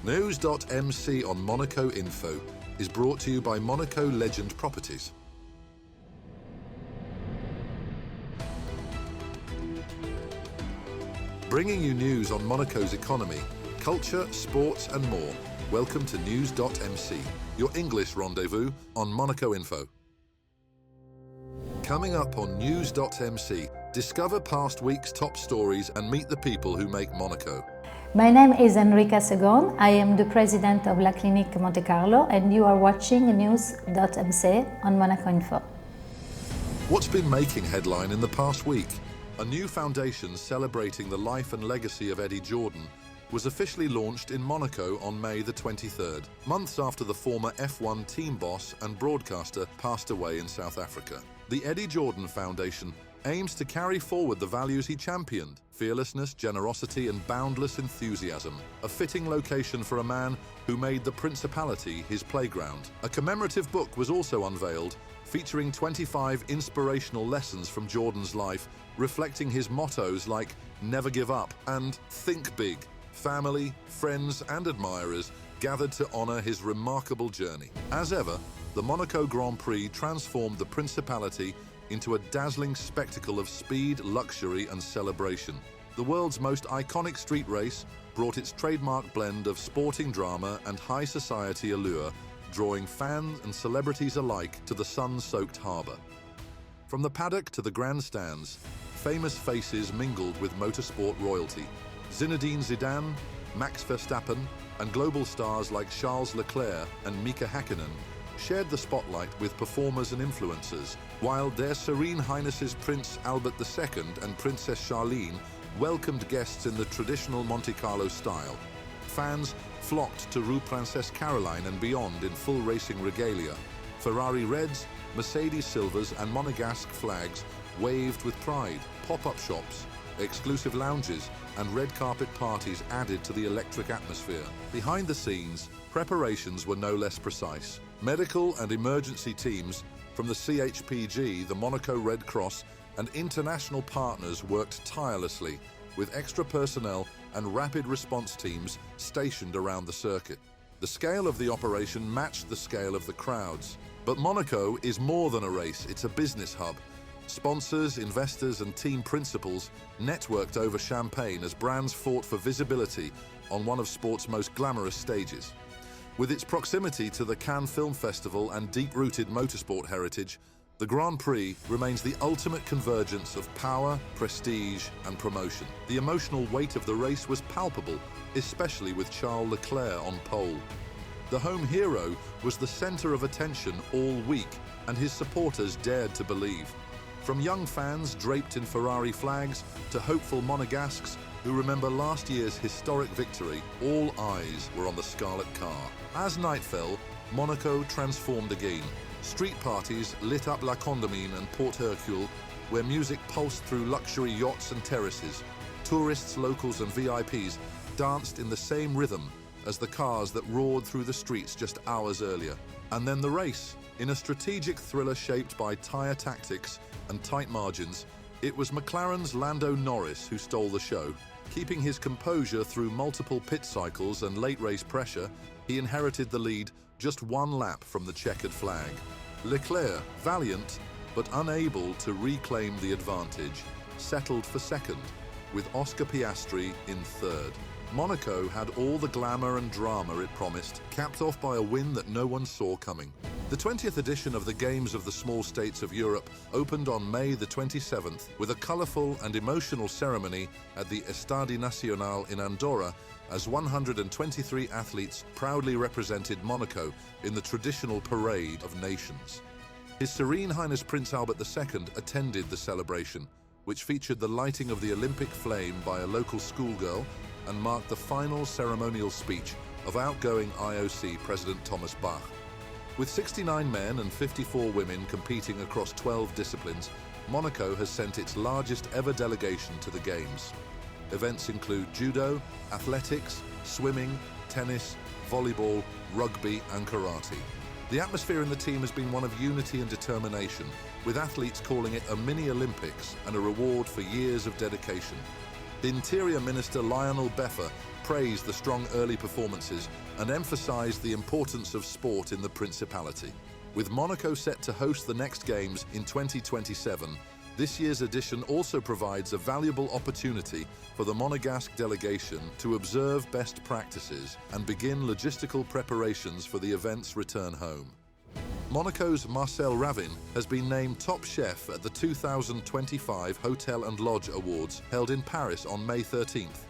NEWS.MC on Monaco Info is brought to you by Monaco Legend Properties. Bringing you news on Monaco's economy, culture, sports and more. Welcome to NEWS.MC, your English rendezvous on Monaco Info. Coming up on NEWS.MC, discover past week's top stories and meet the people who make Monaco. My name is Enrica Segon. I am the president of La Clinique Monte-Carlo and you are watching NEWS.MC on Monaco Info. What's been making headline in the past week? A new foundation celebrating the life and legacy of Eddie Jordan was officially launched in Monaco on May the 23rd, months after the former F1 team boss and broadcaster passed away in South Africa. The Eddie Jordan Foundation aims to carry forward the values he championed: fearlessness, generosity and boundless enthusiasm. A fitting location for a man who made the Principality his playground. A commemorative book was also unveiled, featuring 25 inspirational lessons from Jordan's life, reflecting his mottos like "Never give up" and "Think big." Family, friends and admirers gathered to honour his remarkable journey. As ever, the Monaco Grand Prix transformed the Principality into a dazzling spectacle of speed, luxury and celebration. The world's most iconic street race brought its trademark blend of sporting drama and high society allure, drawing fans and celebrities alike to the sun-soaked harbour. From the paddock to the grandstands, famous faces mingled with motorsport royalty. Zinedine Zidane, Max Verstappen and global stars like Charles Leclerc and Mika Häkkinen shared the spotlight with performers and influencers, while Their Serene Highnesses Prince Albert II and Princess Charlene welcomed guests in the traditional Monte-Carlo style. Fans flocked to Rue Princesse Caroline and beyond in full racing regalia. Ferrari Reds, Mercedes Silvers and Monegasque flags waved with pride. Pop-up shops, exclusive lounges and red carpet parties added to the electric atmosphere. Behind the scenes, preparations were no less precise. Medical and emergency teams from the CHPG, the Monaco Red Cross and international partners worked tirelessly, with extra personnel and rapid response teams stationed around the circuit. The scale of the operation matched the scale of the crowds. But Monaco is more than a race, it's a business hub. Sponsors, investors and team principals networked over champagne as brands fought for visibility on one of sport's most glamorous stages. With its proximity to the Cannes Film Festival and deep-rooted motorsport heritage, the Grand Prix remains the ultimate convergence of power, prestige and promotion. The emotional weight of the race was palpable, especially with Charles Leclerc on pole. The home hero was the centre of attention all week, and his supporters dared to believe. From young fans draped in Ferrari flags to hopeful Monegasques who remember last year's historic victory, all eyes were on the Scarlet Car. As night fell, Monaco transformed again. Street parties lit up La Condamine and Port Hercule, where music pulsed through luxury yachts and terraces. Tourists, locals and VIPs danced in the same rhythm as the cars that roared through the streets just hours earlier. And then the race. In a strategic thriller shaped by tyre tactics and tight margins, it was McLaren's Lando Norris who stole the show. Keeping his composure through multiple pit cycles and late race pressure, he inherited the lead just one lap from the checkered flag. Leclerc, valiant but unable to reclaim the advantage, settled for second, with Oscar Piastri in third. Monaco had all the glamour and drama it promised, capped off by a win that no one saw coming. The 20th edition of the Games of the Small States of Europe opened on May the 27th with a colourful and emotional ceremony at the Estadi Nacional in Andorra, as 123 athletes proudly represented Monaco in the traditional Parade of Nations. His Serene Highness Prince Albert II attended the celebration, which featured the lighting of the Olympic flame by a local schoolgirl and marked the final ceremonial speech of outgoing IOC President Thomas Bach. With 69 men and 54 women competing across 12 disciplines, Monaco has sent its largest ever delegation to the Games. Events include judo, athletics, swimming, tennis, volleyball, rugby and karate. The atmosphere in the team has been one of unity and determination, with athletes calling it a mini-Olympics and a reward for years of dedication. Interior Minister Lionel Beffa praised the strong early performances and emphasised the importance of sport in the Principality. With Monaco set to host the next Games in 2027, this year's edition also provides a valuable opportunity for the Monegasque delegation to observe best practices and begin logistical preparations for the event's return home. Monaco's Marcel Ravin has been named top chef at the 2025 Hôtel Lodge Awards held in Paris on May 13th.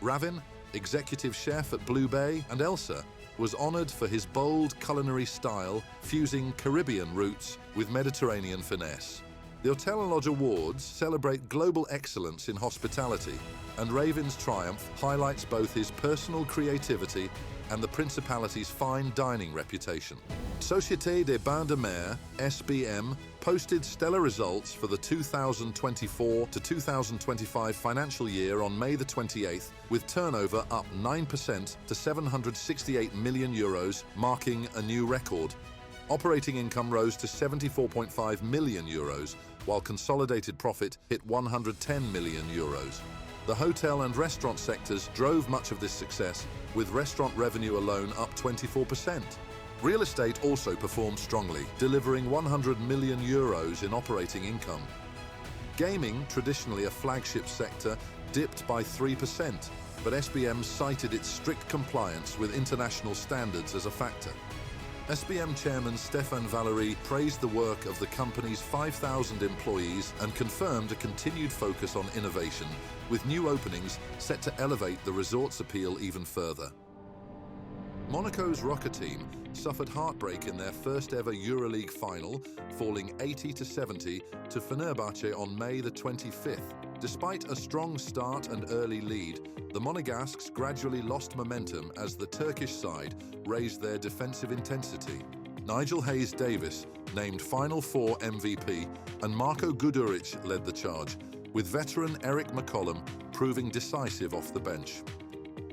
Ravin, executive chef at Blue Bay and Elsa, was honoured for his bold culinary style, fusing Caribbean roots with Mediterranean finesse. The Hôtel Lodge Awards celebrate global excellence in hospitality, and Ravin's triumph highlights both his personal creativity and the Principality's fine dining reputation. Société des Bains de Mer, SBM, posted stellar results for the 2024 to 2025 financial year on May the 28th, with turnover up 9% to €768 million, marking a new record. Operating income rose to €74.5 million, while consolidated profit hit €110 million. The hotel and restaurant sectors drove much of this success, with restaurant revenue alone up 24%. Real estate also performed strongly, delivering €100 million in operating income. Gaming, traditionally a flagship sector, dipped by 3%, but SBM cited its strict compliance with international standards as a factor. SBM chairman Stéphane Valery praised the work of the company's 5,000 employees and confirmed a continued focus on innovation, with new openings set to elevate the resort's appeal even further. Monaco's Rocker team suffered heartbreak in their first ever EuroLeague final, falling 80-70 to Fenerbahce on May the 25th. Despite a strong start and early lead, the Monegasques gradually lost momentum as the Turkish side raised their defensive intensity. Nigel Hayes-Davis named Final Four MVP, and Marko Guduric led the charge, with veteran Eric McCollum proving decisive off the bench.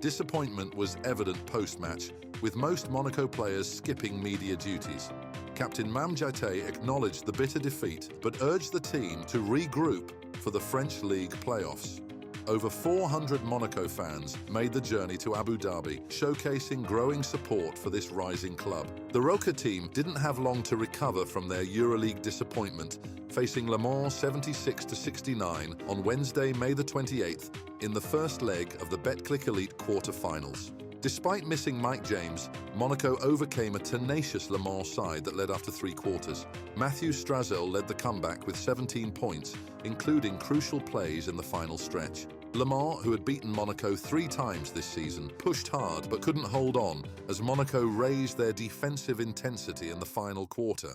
Disappointment was evident post-match, with most Monaco players skipping media duties. Captain Mame Diaté acknowledged the bitter defeat, but urged the team to regroup for the French League playoffs. Over 400 Monaco fans made the journey to Abu Dhabi, showcasing growing support for this rising club. The Roca team didn't have long to recover from their EuroLeague disappointment, facing Le Mans 76-69 on Wednesday, May the 28th, in the first leg of the Betclic Elite quarter-finals. Despite missing Mike James, Monaco overcame a tenacious Le Mans side that led after three quarters. Mathieu Strazel led the comeback with 17 points, including crucial plays in the final stretch. Le Mans, who had beaten Monaco 3 times this season, pushed hard but couldn't hold on as Monaco raised their defensive intensity in the final quarter.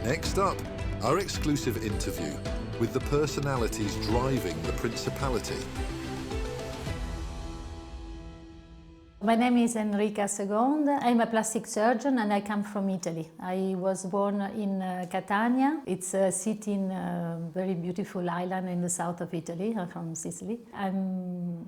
Next up, our exclusive interview with the personalities driving the Principality. My name is Enrica Segond. I'm a plastic surgeon and I come from Italy. I was born in Catania. It's a city in a very beautiful island in the south of Italy. I'm from Sicily. I've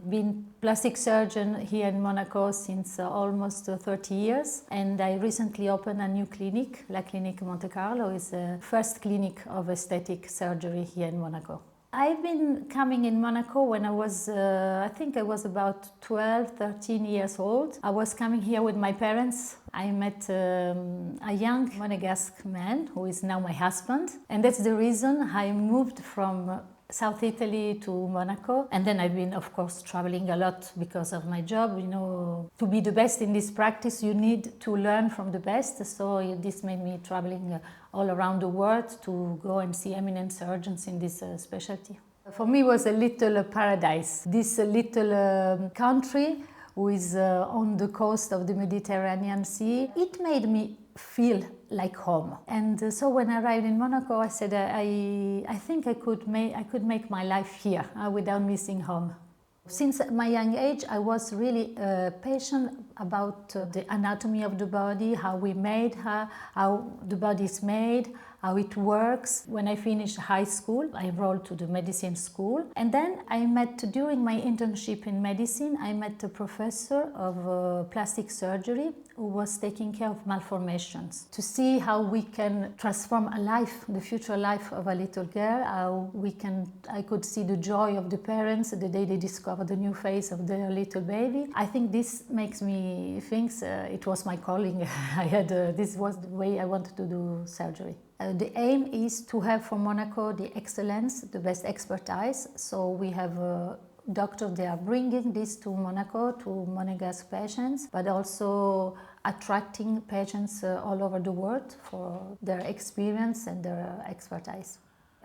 been plastic surgeon here in Monaco since almost 30 years, and I recently opened a new clinic. La Clinique Monte-Carlo is the first clinic of aesthetic surgery here in Monaco. I've been coming in Monaco when I was, I think I was about 12, 13 years old. I was coming here with my parents. I met a young Monegasque man who is now my husband. And that's the reason I moved from South Italy to Monaco. And then I've been, of course, traveling a lot because of my job. You know, to be the best in this practice, you need to learn from the best. So this made me traveling all around the world to go and see eminent surgeons in this specialty. For me, it was a little paradise. This little country who is on the coast of the Mediterranean Sea, it made me feel like home. And so when I arrived in Monaco, I said, I think I could make my life here without missing home. Since my young age, I was really passionate about the anatomy of the body, how we made her, how the body is made, how it works. When I finished high school, I enrolled to the medicine school. And then I met, during my internship in medicine, I met a professor of plastic surgery who was taking care of malformations, to see how we can transform a life, the future life of a little girl, I could see the joy of the parents the day they discover the new face of their little baby. I think this makes me think it was my calling. This was the way I wanted to do surgery. The aim is to have for Monaco the excellence, the best expertise. So we have doctors, they are bringing this to Monaco, to Monegasque patients, but also attracting patients all over the world for their experience and their expertise.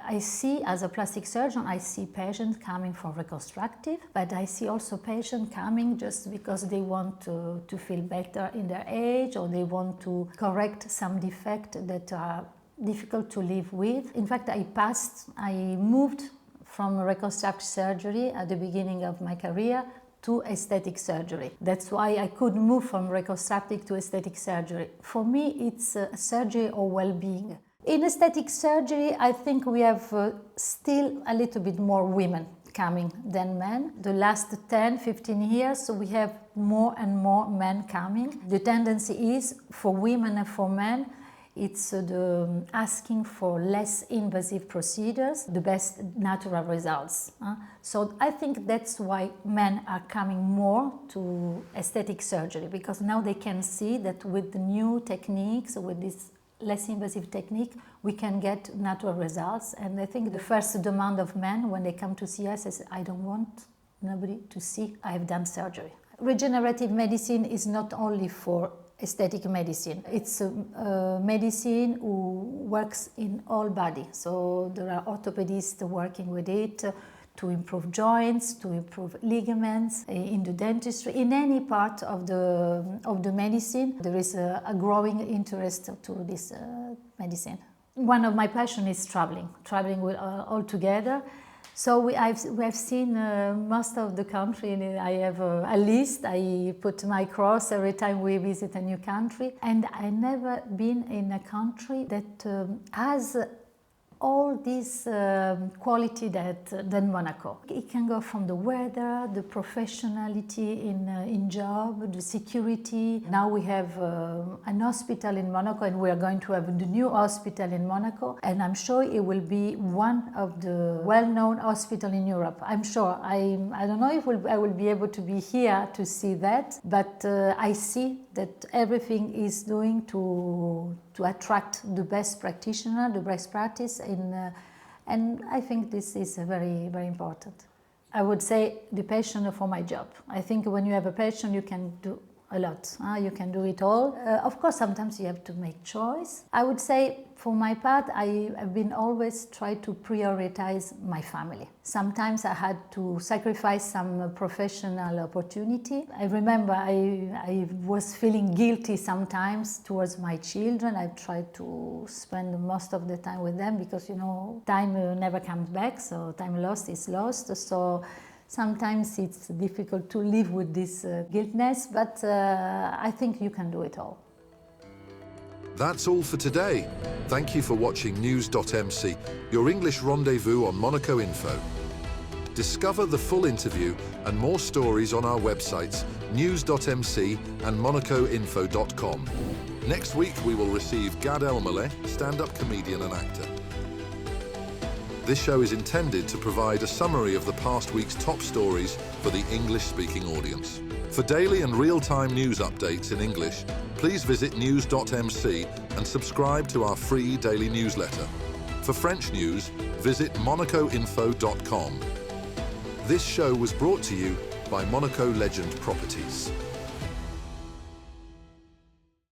I see, as a plastic surgeon, I see patients coming for reconstructive, but I see also patients coming just because they want to feel better in their age, or they want to correct some defect that are difficult to live with. In fact, I moved from reconstructive surgery at the beginning of my career to aesthetic surgery. That's why I could move from reconstructive to aesthetic surgery. For me, it's a surgery of well-being. In aesthetic surgery, I think we have still a little bit more women coming than men. The last 10, 15 years, so we have more and more men coming. The tendency is, for women and for men, it's asking for less invasive procedures, the best natural results. So I think that's why men are coming more to aesthetic surgery, because now they can see that with the new techniques, with this less invasive technique, we can get natural results. And I think the first demand of men when they come to see us is, I don't want nobody to see I have done surgery. Regenerative medicine is not only for aesthetic medicine. It's a medicine who works in all body. So there are orthopedists working with it to improve joints, to improve ligaments, in the dentistry, in any part of the medicine. There is a growing interest to this medicine. One of my passions is traveling with, all together. So we have seen most of the country. I have a list. I put my cross every time we visit a new country. And I've never been in a country that has all this quality than Monaco. It can go from the weather, the professionality in job, the security. Now we have an hospital in Monaco, and we are going to have the new hospital in Monaco, and I'm sure it will be one of the well-known hospitals in Europe. I'm sure. I don't know if I will be able to be here to see that, but I see that everything is doing to attract the best practitioner, the best practice, and I think this is very, very important. I would say the passion for my job. I think when you have a passion, you can do a lot. You can do it all. Of course, sometimes you have to make choice. I would say, for my part, I have been always try to prioritize my family. Sometimes I had to sacrifice some professional opportunity. I remember I was feeling guilty sometimes towards my children. I tried to spend most of the time with them because, time never comes back, so time lost is lost. So sometimes it's difficult to live with this guiltness, but I think you can do it all. That's all for today. Thank you for watching NEWS.MC, your English rendezvous on Monaco Info. Discover the full interview and more stories on our websites, NEWS.MC and MonacoInfo.com. Next week we will receive Gad Elmaleh, stand-up comedian and actor. This show is intended to provide a summary of the past week's top stories for the English-speaking audience. For daily and real-time news updates in English, please visit NEWS.MC and subscribe to our free daily newsletter. For French news, visit MonacoInfo.com. This show was brought to you by Monaco Legend Properties.